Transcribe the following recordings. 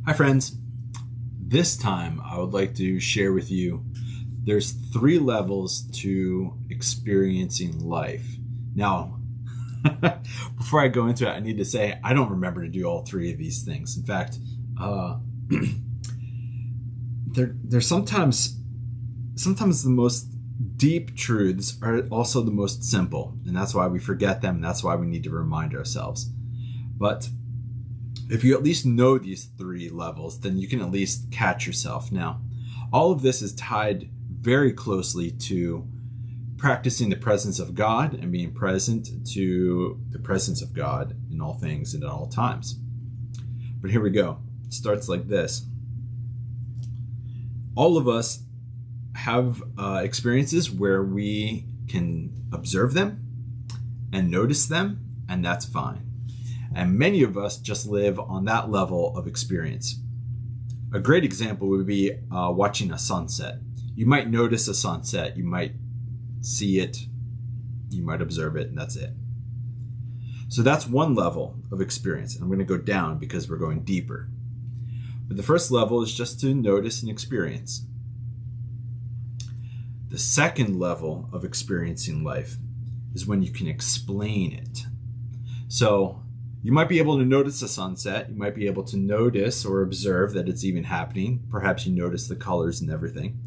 Hi friends, this time I would like to share with you there's 3 levels to experiencing life. Now, before I go into it, I need to say I don't remember to do all 3 of these things. In fact, they're sometimes the most deep truths are also the most simple, and that's why we forget them, and that's why we need to remind ourselves. But if you at least know these 3 levels, then you can at least catch yourself. Now, all of this is tied very closely to practicing the presence of God and being present to the presence of God in all things and at all times. But here we go. It starts like this. All of us have experiences where we can observe them and notice them, and that's fine. And many of us just live on that level of experience. A great example would be watching a sunset. You might notice a sunset, you might see it, you might observe it, and that's it. So that's one level of experience. And I'm going to go down because we're going deeper. But the first level is just to notice and experience. The second level of experiencing life is when you can explain it. So you might be able to notice a sunset. You might be able to notice or observe that it's even happening. Perhaps you notice the colors and everything.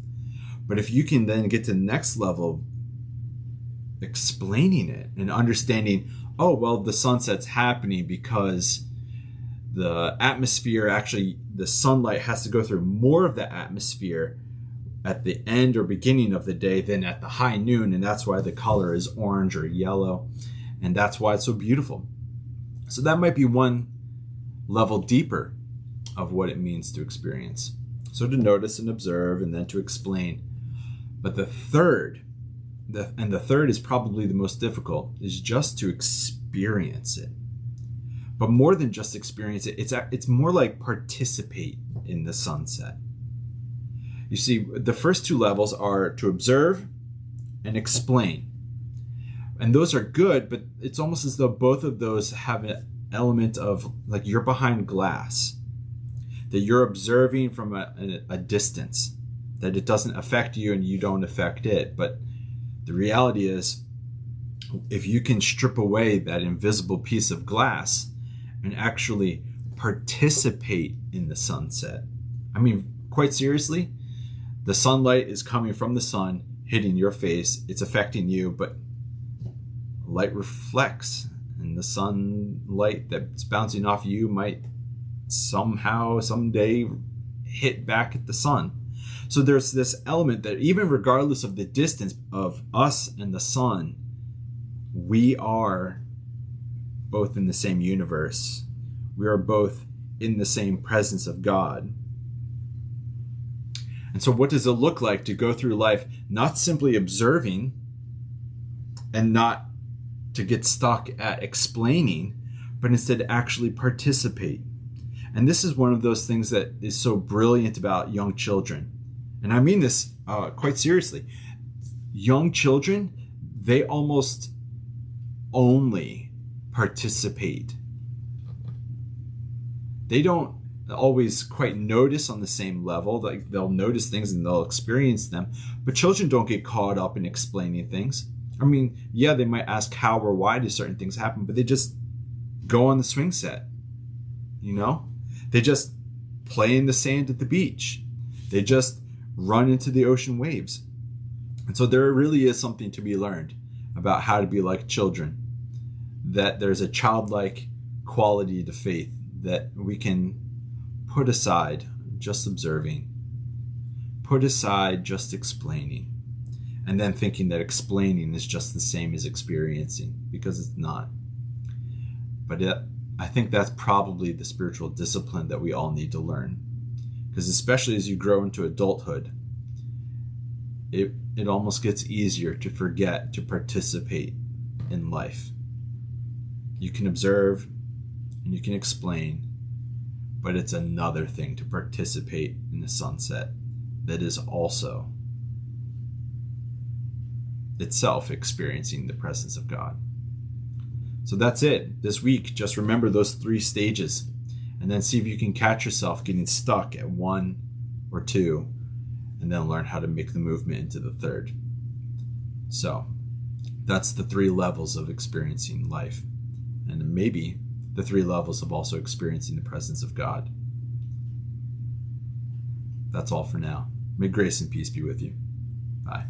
But if you can then get to the next level, explaining it and understanding, oh, well, the sunset's happening because the atmosphere, actually, the sunlight has to go through more of the atmosphere at the end or beginning of the day than at the high noon. And that's why the color is orange or yellow. And that's why it's so beautiful. So that might be one level deeper of what it means to experience. So to notice and observe and then to explain. But the third is probably the most difficult, is just to experience it. But more than just experience it, it's more like participate in the sunset. You see, the first 2 levels are to observe and explain. And those are good, but it's almost as though both of those have an element of like you're behind glass, that you're observing from a distance, that it doesn't affect you and you don't affect it. But the reality is, if you can strip away that invisible piece of glass and actually participate in the sunset, I mean, quite seriously, the sunlight is coming from the sun, hitting your face, it's affecting you, but light reflects, and the sunlight that's bouncing off you might somehow, someday hit back at the sun. So there's this element that even regardless of the distance of us and the sun, we are both in the same universe. We are both in the same presence of God. And so what does it look like to go through life not simply observing and not to get stuck at explaining, but instead actually participate? And this is one of those things that is so brilliant about young children. And I mean this quite seriously. Young children, they almost only participate. They don't always quite notice on the same level. Like they'll notice things and they'll experience them, but children don't get caught up in explaining things. I mean, yeah, they might ask how or why do certain things happen, but they just go on the swing set. You know, they just play in the sand at the beach. They just run into the ocean waves. And so there really is something to be learned about how to be like children, that there's a childlike quality to faith that we can put aside just observing, put aside just explaining, and then thinking that explaining is just the same as experiencing, because it's not. But I think that's probably the spiritual discipline that we all need to learn, because especially as you grow into adulthood, it almost gets easier to forget to participate in life. You can observe and you can explain, but it's another thing to participate in the sunset that is also itself experiencing the presence of God. So that's it. This week, just remember those 3 stages And then see if you can catch yourself getting stuck at 1 or 2, and then learn how to make the movement into the third. So that's the 3 levels of experiencing life, and maybe the 3 levels of also experiencing the presence of God. That's all for now. May grace and peace be with you. Bye.